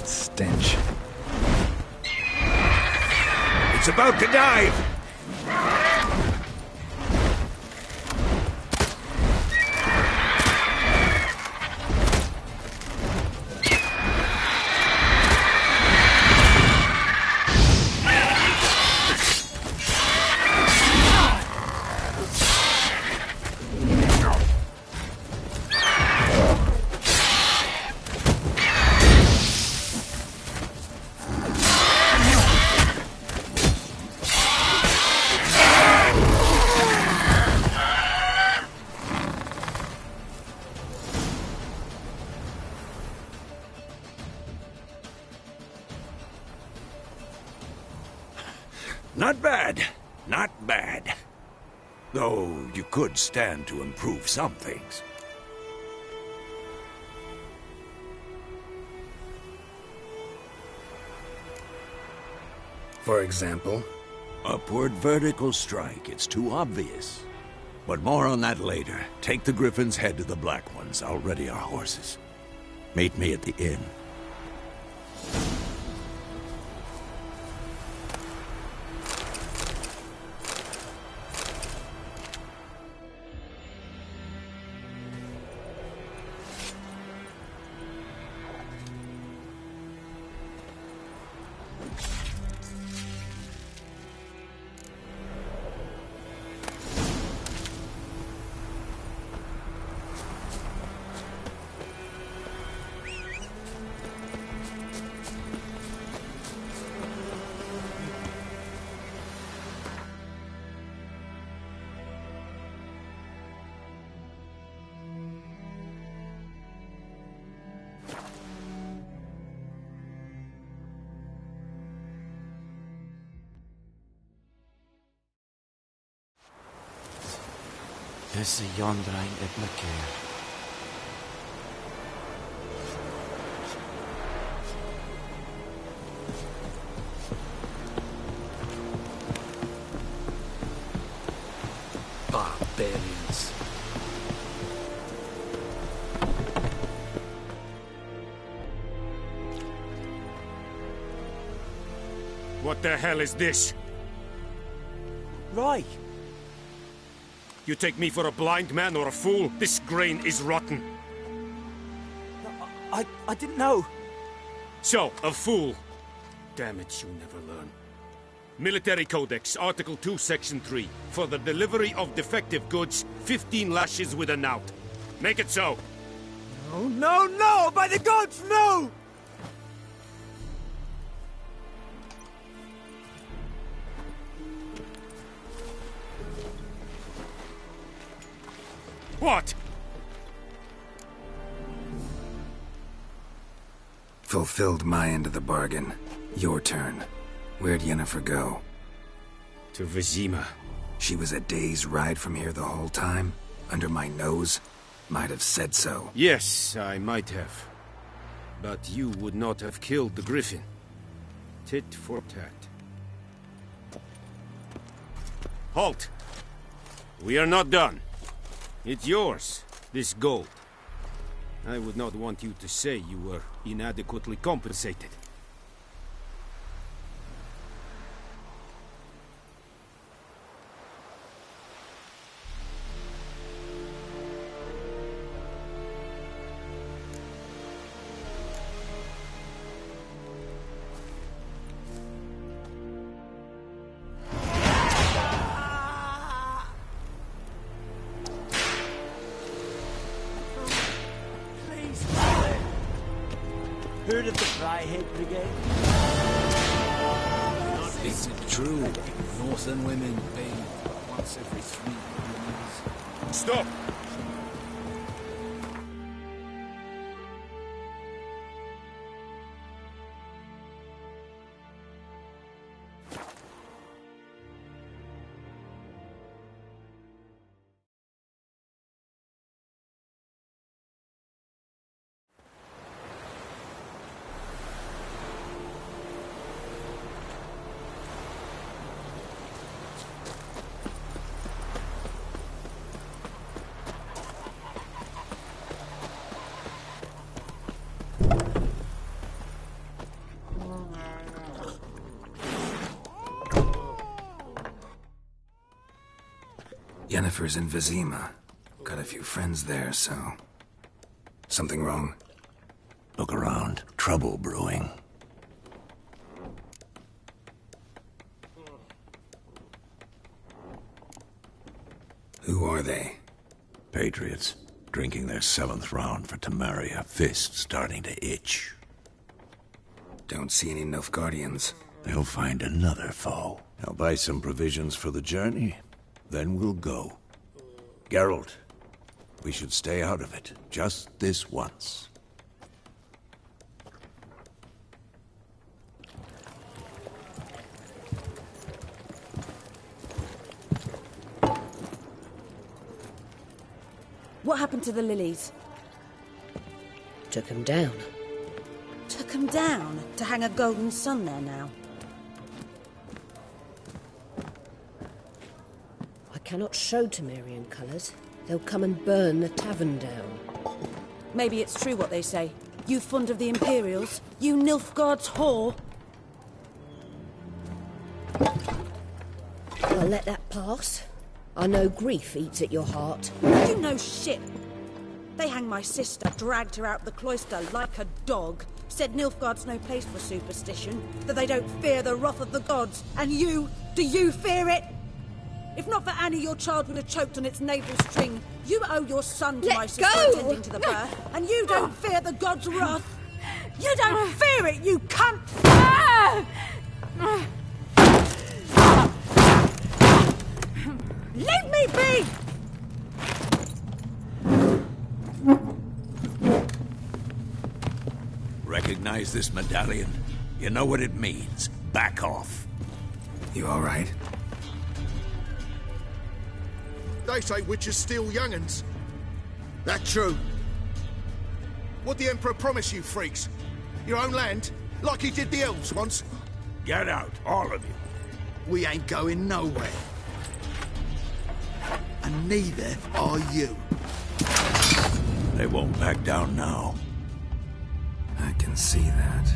Stench. It's about to dive! Not bad. Not bad. Though you could stand to improve some things. For example? Upward vertical strike. It's too obvious. But more on that later. Take the Griffin's head to the Black Ones. I'll ready our horses. Meet me at the inn. This yonder ain't it, look here. Barbarians. What the hell is this? Right. You take me for a blind man or a fool? This grain is rotten. I didn't know. So, a fool. Damn it, you never learn. Military Codex, Article 2, Section 3. For the delivery of defective goods, 15 lashes with a knout. Make it so. No, no, no! By the gods, no! What? Fulfilled my end of the bargain. Your turn. Where'd Yennefer go? To Vizima. She was a day's ride from here the whole time? Under my nose? Might have said so. Yes, I might have. But you would not have killed the griffin. Tit for tat. Halt! We are not done. It's yours, this gold. I would not want you to say you were inadequately compensated. Heard of the Fryhead Brigade? Is it true? Northern women bathe once every 3 years. Stop! Yennefer's in Vizima. Got a few friends there, so... Something wrong? Look around. Trouble brewing. Who are they? Patriots. Drinking their 7th round for Temeria. Fist starting to itch. Don't see any Nilfgaardians. They'll find another foe. I'll buy some provisions for the journey. Then we'll go. Geralt, we should stay out of it. Just this once. What happened to the lilies? Took 'em down. Took 'em down to hang a golden sun there now. I cannot show Temerian colours. They'll come and burn the tavern down. Maybe it's true what they say. You fond of the Imperials? You Nilfgaard's whore? I'll let that pass. I know grief eats at your heart. You know shit. They hanged my sister, dragged her out the cloister like a dog. Said Nilfgaard's no place for superstition, that they don't fear the wrath of the gods. And you, do you fear it? If not for Annie, your child would have choked on its navel string. You owe your son to my sister attending to the birth, and you don't fear the gods' wrath. You don't fear it, you cunt! Leave me be! Recognize this medallion? You know what it means. Back off. You all right? They say witches steal young'uns. That true? What the Emperor promise you, freaks? Your own land? Like he did the elves once? Get out, all of you. We ain't going nowhere. And neither are you. They won't back down now. I can see that.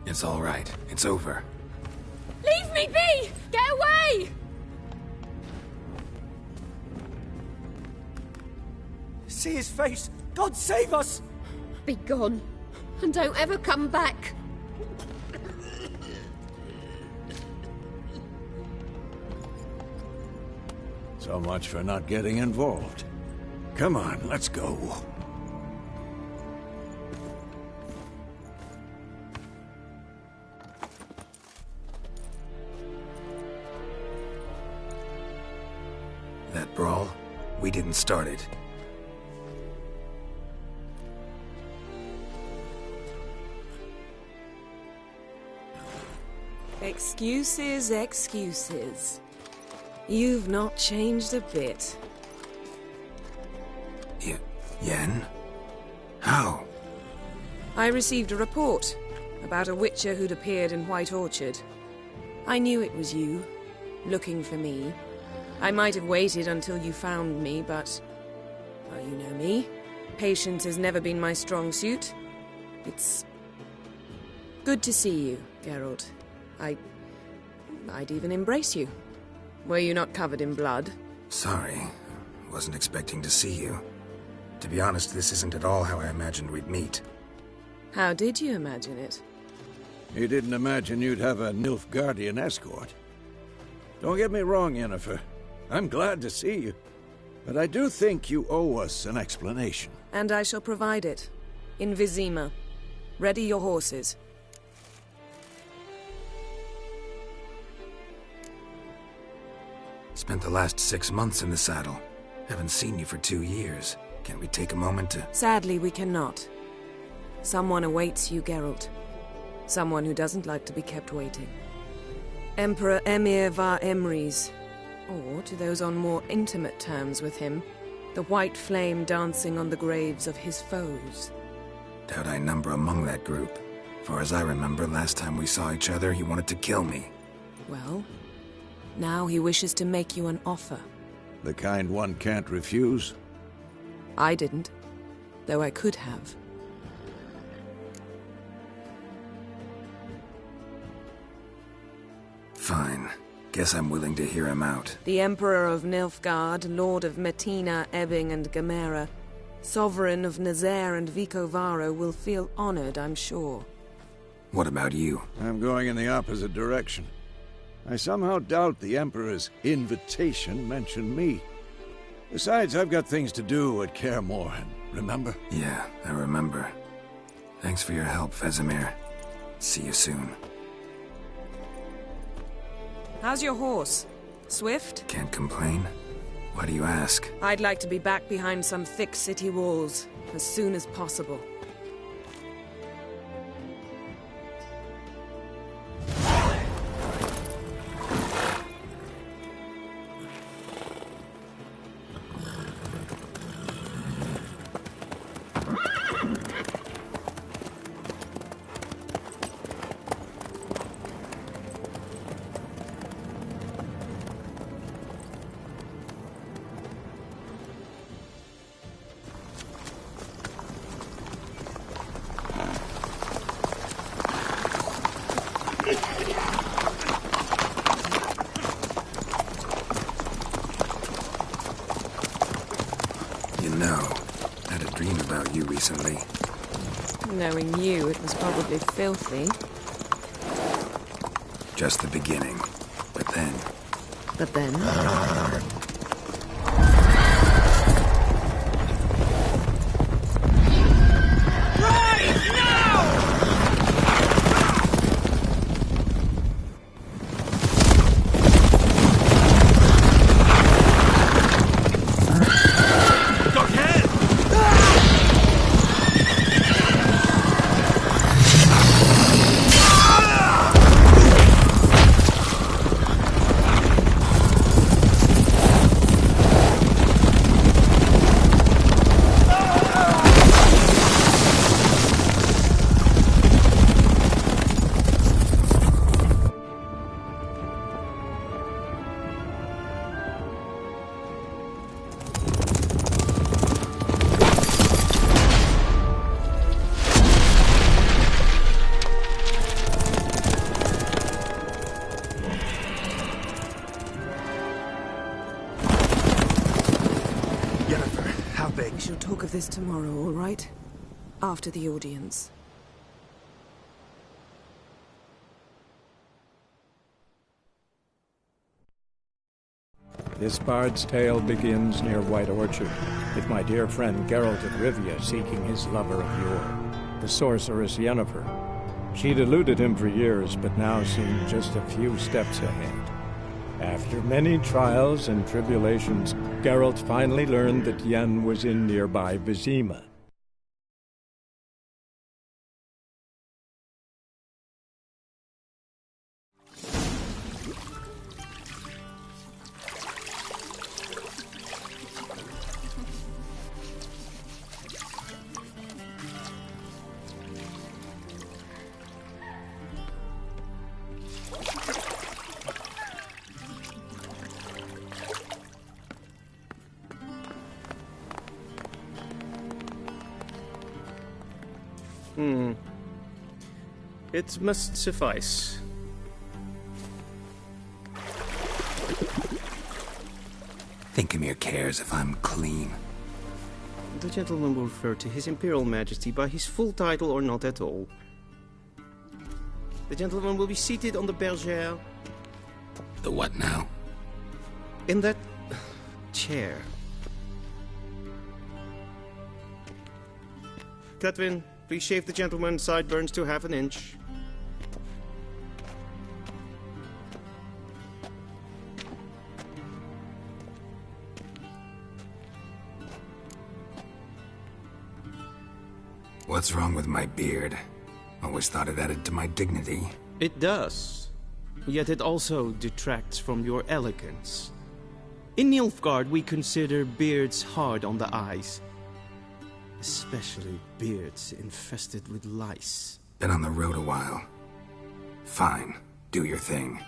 It's all right. It's over. Leave me be! Get away! See his face! God save us! Be gone. And don't ever come back. So much for not getting involved. Come on, let's go. That brawl, we didn't start it. Excuses, excuses. You've not changed a bit. Yen? How? I received a report about a witcher who'd appeared in White Orchard. I knew it was you, looking for me. I might have waited until you found me, but... well, you know me. Patience has never been my strong suit. It's... good to see you, Geralt. I'd even embrace you. Were you not covered in blood? Sorry. Wasn't expecting to see you. To be honest, this isn't at all how I imagined we'd meet. How did you imagine it? You didn't imagine you'd have a Nilfgaardian escort. Don't get me wrong, Yennefer. I'm glad to see you. But I do think you owe us an explanation. And I shall provide it. In Vizima. Ready your horses. Spent the last 6 months in the saddle. Haven't seen you for 2 years. Can't we take a moment to... Sadly, we cannot. Someone awaits you, Geralt. Someone who doesn't like to be kept waiting. Emperor Emhyr var Emreis. Or, to those on more intimate terms with him, the white flame dancing on the graves of his foes. Doubt I number among that group. Far as I remember, last time we saw each other, he wanted to kill me. Well, now he wishes to make you an offer. The kind one can't refuse? I didn't, though I could have. Fine. Guess I'm willing to hear him out. The Emperor of Nilfgaard, Lord of Metina, Ebbing and Gamera, Sovereign of Nazaire and Vicovaro will feel honored, I'm sure. What about you? I'm going in the opposite direction. I somehow doubt the Emperor's invitation mentioned me. Besides, I've got things to do at Kaer Morhen, remember? Yeah, I remember. Thanks for your help, Vesemir. See you soon. How's your horse? Swift? Can't complain. Why do you ask? I'd like to be back behind some thick city walls, as soon as possible. Recently. Knowing you, it was probably filthy. Just the beginning. But then... But then? We shall talk of this tomorrow, all right? After the audience. This bard's tale begins near White Orchard, with my dear friend Geralt of Rivia seeking his lover of yore, the sorceress Yennefer. She'd eluded him for years, but now seemed just a few steps ahead. After many trials and tribulations, Geralt finally learned that Yen was in nearby Vizima. It must suffice. Thinkamere cares if I'm clean. The gentleman will refer to His Imperial Majesty by his full title or not at all. The gentleman will be seated on the bergère. The what now? In that chair. Cletwin, please shave the gentleman's sideburns to half an inch. What's wrong with my beard? Always thought it added to my dignity. It does. Yet it also detracts from your elegance. In Nilfgaard, we consider beards hard on the eyes. Especially beards infested with lice. Been on the road a while. Fine. Do your thing.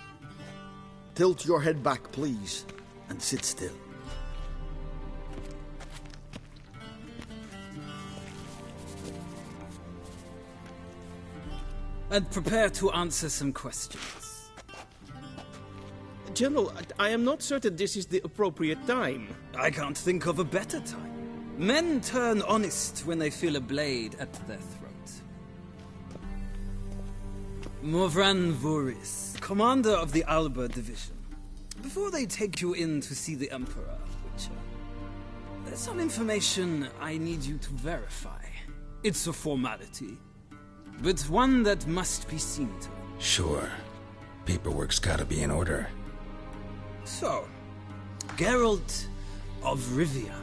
Tilt your head back, please, and sit still. And prepare to answer some questions. General, I am not certain this is the appropriate time. I can't think of a better time. Men turn honest when they feel a blade at their throat. Morvran Voorhis, commander of the Alba Division. Before they take you in to see the Emperor, Witcher, there's some information I need you to verify. It's a formality, but one that must be seen to. Sure. Paperwork's gotta be in order. So, Geralt of Rivia.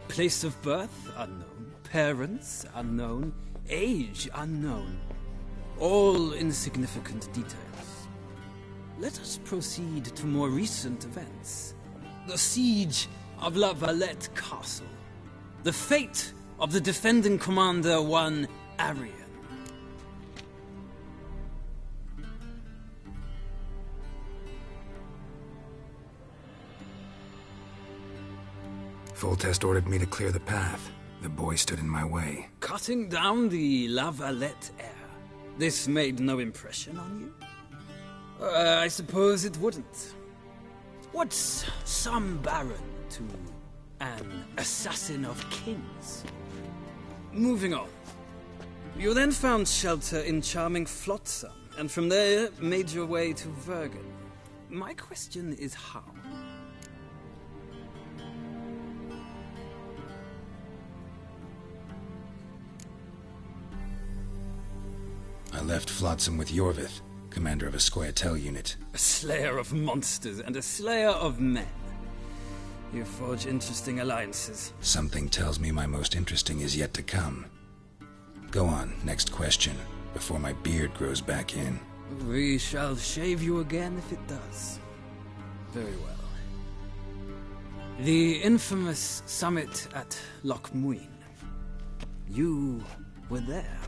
Place of birth unknown, parents unknown, age unknown. All insignificant details. Let us proceed to more recent events. The siege of La Valette Castle. The fate of the defending commander, one Arian. Foltest ordered me to clear the path. The boy stood in my way. Cutting down the La Valette heir. This made no impression on you? I suppose it wouldn't. What's some baron to an assassin of kings? Moving on. You then found shelter in charming Flotsam, and from there made your way to Vergen. My question is how? I left Flotsam with Yorvith, commander of a Scoia'tael unit. A slayer of monsters and a slayer of men. You forge interesting alliances. Something tells me my most interesting is yet to come. Go on, next question, before my beard grows back in. We shall shave you again if it does. Very well. The infamous summit at Loch Muin. You were there.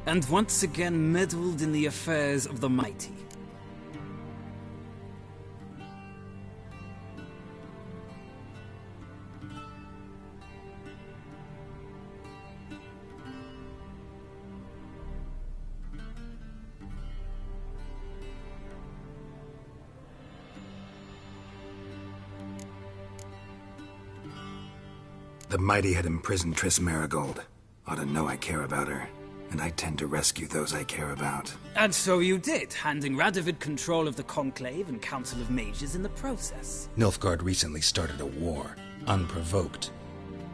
And once again meddled in the affairs of the mighty. The mighty had imprisoned Triss Merigold. Ought to know I care about her, and I tend to rescue those I care about. And so you did, handing Radovid control of the Conclave and Council of Mages in the process. Nilfgaard recently started a war, unprovoked.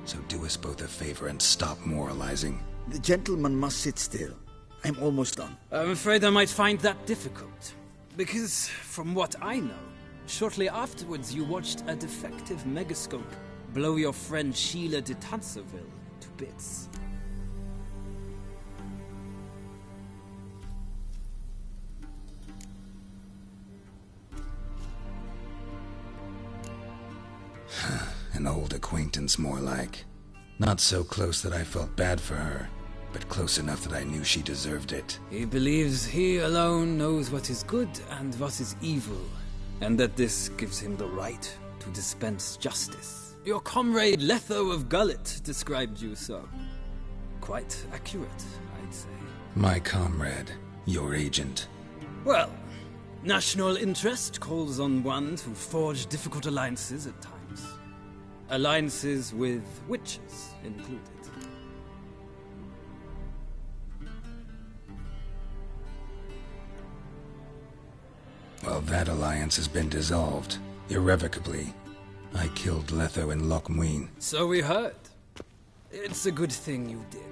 So do us both a favor and stop moralizing. The gentleman must sit still. I'm almost done. I'm afraid I might find that difficult. Because, from what I know, shortly afterwards you watched a defective megascope blow your friend Sheila de Tanserville to bits. An old acquaintance, more like. Not so close that I felt bad for her, but close enough that I knew she deserved it. He believes he alone knows what is good and what is evil, and that this gives him the right to dispense justice. Your comrade Letho of Gullet described you so. Quite accurate, I'd say. My comrade, your agent. Well, national interest calls on one to forge difficult alliances at times. Alliances with witches included. Well, that alliance has been dissolved, irrevocably. I killed Letho in Loch Muin. So we heard. It's a good thing you did.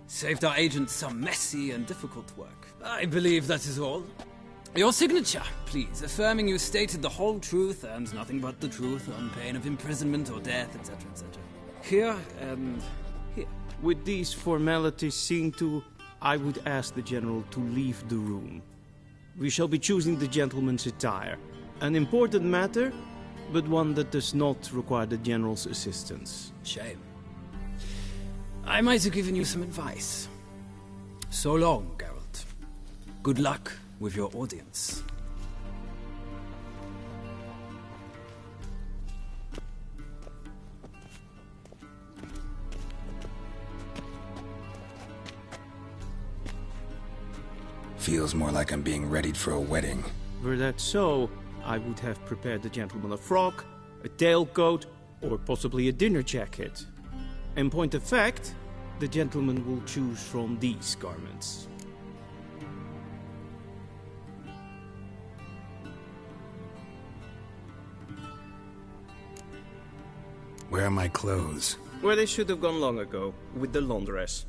Saved our agent some messy and difficult work. I believe that is all. Your signature, please, affirming you stated the whole truth and nothing but the truth on pain of imprisonment or death, etc., etc. Here and here. With these formalities seen to, I would ask the General to leave the room. We shall be choosing the gentleman's attire. An important matter, but one that does not require the General's assistance. Shame. I might have given you some advice. So long, Geralt. Good luck with your audience. Feels more like I'm being readied for a wedding. Were that so, I would have prepared the gentleman a frock, a tailcoat, or possibly a dinner jacket. In point of fact, the gentleman will choose from these garments. Where are my clothes? Where they should have gone long ago, with the laundress.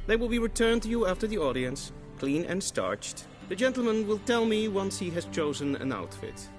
They will be returned to you after the audience, clean and starched. The gentleman will tell me once he has chosen an outfit.